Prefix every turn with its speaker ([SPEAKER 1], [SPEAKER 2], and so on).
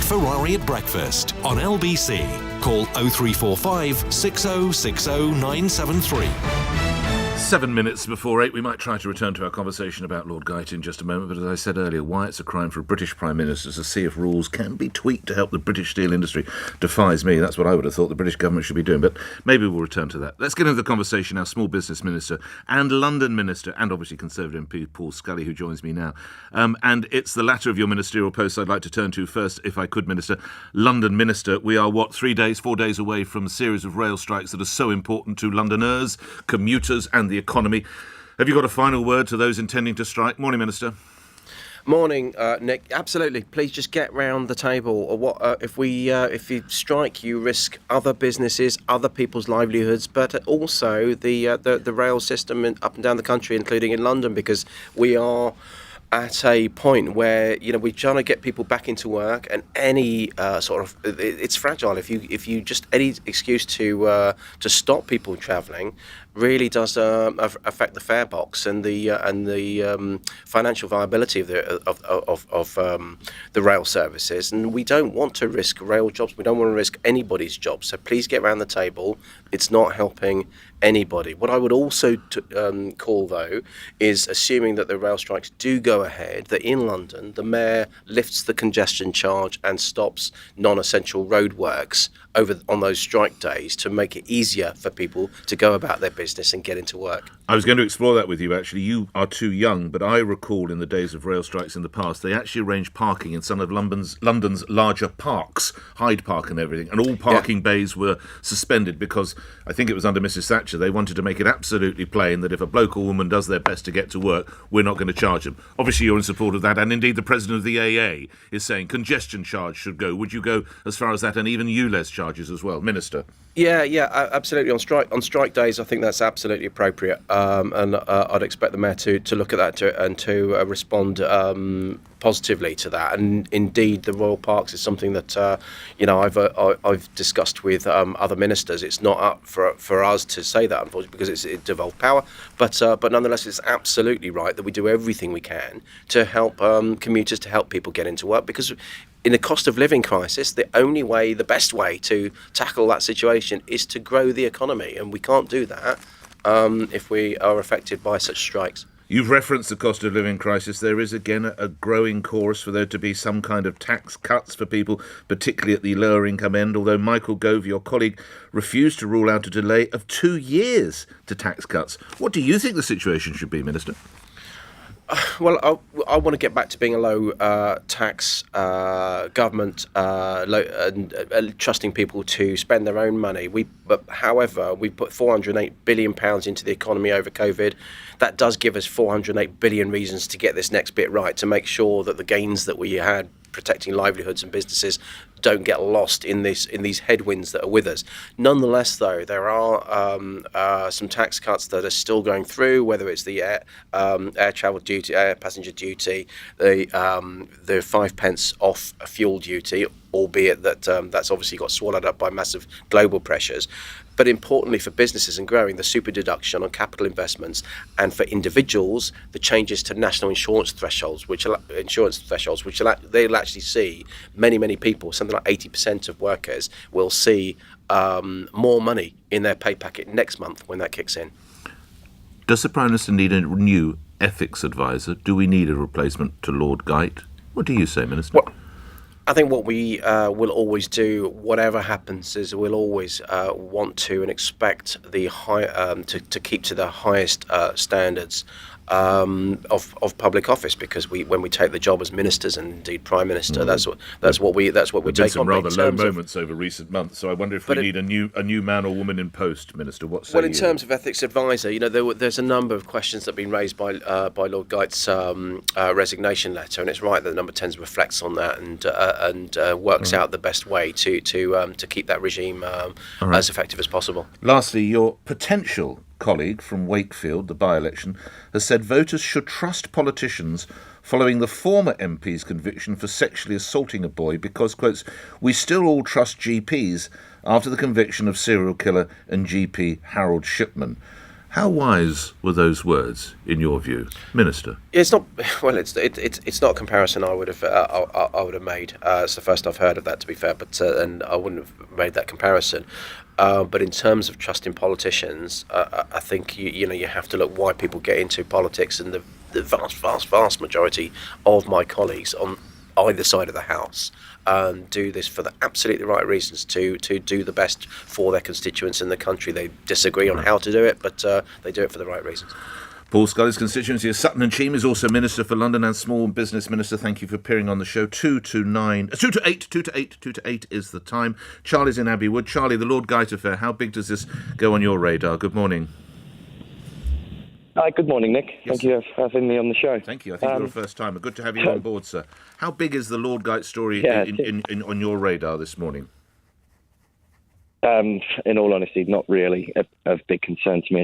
[SPEAKER 1] Ferrari at breakfast on LBC. Call 0345 6060 973.
[SPEAKER 2] 7 minutes before 8, we might try to return to our conversation about Lord Geidt in just a moment, but as I said earlier, why it's a crime for a British Prime Minister to see if rules can be tweaked to help the British steel industry defies me. That's what I would have thought the British government should be doing, but maybe we'll return to that. Let's get into the conversation. Our Small Business Minister and London Minister, and obviously Conservative MP Paul Scully, who joins me now. And it's the latter of your ministerial posts I'd like to turn to first, if I could, Minister. London Minister, we are, 4 days away from a series of rail strikes that are so important to Londoners, commuters and the economy. Have you got a final word to those intending to strike? Morning, Minister.
[SPEAKER 3] Morning, Nick. Absolutely. Please just get round the table. Or if you strike, you risk other businesses, other people's livelihoods, but also the rail system up and down the country, including in London, because we are at a point where we're trying to get people back into work, and any it's fragile. If you just any excuse to stop people travelling really does affect the fare box and the financial viability of the rail services. And we don't want to risk rail jobs. We don't want to risk anybody's jobs. So please get around the table. It's not helping anybody. What I would also call, though, is assuming that the rail strikes do go ahead, that in London the Mayor lifts the congestion charge and stops non-essential roadworks on those strike days to make it easier for people to go about their business and get into work.
[SPEAKER 2] I was going to explore that with you, actually. You are too young, but I recall in the days of rail strikes in the past, they actually arranged parking in some of London's larger parks, Hyde Park and everything, and all parking bays were suspended because, I think it was under Mrs Thatcher, they wanted to make it absolutely plain that if a bloke or woman does their best to get to work, we're not going to charge them. Obviously, you're in support of that, and indeed the president of the AA is saying congestion charge should go. Would you go as far as that, and even ULEZ charges as well, Minister?
[SPEAKER 3] Yeah, absolutely. On strike days, I think that's absolutely appropriate, and I'd expect the Mayor to look at that and to respond positively to that. And indeed, the Royal Parks is something that I've discussed with other ministers. It's not up for us to say that, unfortunately, because it devolved power. But nonetheless, it's absolutely right that we do everything we can to help commuters, to help people get into work, because in a cost of living crisis, the best way to tackle that situation is to grow the economy, and we can't do that if we are affected by such strikes.
[SPEAKER 2] You've referenced the cost of living crisis. There is again a growing chorus for there to be some kind of tax cuts for people, particularly at the lower income end, although Michael Gove, your colleague, refused to rule out a delay of 2 years to tax cuts. What do you think the situation should be, Minister?
[SPEAKER 3] Well, I want to get back to being a low tax government, and trusting people to spend their own money. However, we put £408 billion into the economy over COVID. That does give us 408 billion reasons to get this next bit right, to make sure that the gains that we had protecting livelihoods and businesses don't get lost in these headwinds that are with us. Nonetheless, though, there are some tax cuts that are still going through, whether it's the air travel duty, air passenger duty, the 5 pence off fuel duty, albeit that that's obviously got swallowed up by massive global pressures. But importantly for businesses and growing, the super deduction on capital investments, and for individuals, the changes to national insurance thresholds, which they'll actually see many people, something like 80% of workers will see more money in their pay packet next month when that kicks in.
[SPEAKER 2] Does the Prime Minister need a new ethics advisor? Do we need a replacement to Lord Geidt? What do you say, Minister?
[SPEAKER 3] Well, I think what we will always do, whatever happens, is we'll always want to and expect the high to keep to the highest standards of public office, because when we take the job as ministers and indeed Prime Minister, that's what we take on.
[SPEAKER 2] There's been some rather low moments over recent months, so I wonder if we need a new man or woman in post, Minister. What say you?
[SPEAKER 3] Well, in terms of ethics advisor, there's a number of questions that have been raised by Lord Geidt's resignation letter, and it's right that number 10 reflects on that and works out the best way to keep that regime as effective as possible.
[SPEAKER 2] Lastly, your potential colleague from Wakefield, the by-election, has said voters should trust politicians following the former MP's conviction for sexually assaulting a boy because, quotes, we still all trust GPs after the conviction of serial killer and GP Harold Shipman. How wise were those words, in your view, Minister?
[SPEAKER 3] It's not well. It's not a comparison I would have made. It's the first I've heard of that, to be fair. But and I wouldn't have made that comparison. But in terms of trusting politicians, I think you have to look why people get into politics, and the vast majority of my colleagues on either side of the house do this for the absolutely right reasons to do the best for their constituents in the country. They disagree on how to do it, but they do it for the right reasons.
[SPEAKER 2] Paul Scully's constituency of Sutton and Cheam is also Minister for London and Small Business Minister. Thank you for appearing on the show. 2 to 8 is the time. Charlie's in Abbey Wood. Charlie, the Lord Guyte affair, how big does this go on your radar? Good morning.
[SPEAKER 4] Hi, good morning, Nick.
[SPEAKER 2] Yes.
[SPEAKER 4] Thank you for having me on the show.
[SPEAKER 2] Thank you. I think you're a first timer. Good to have you on board, sir. How big is the Lord Guyte story on your radar this morning?
[SPEAKER 4] In all honesty, not really of big concern to me at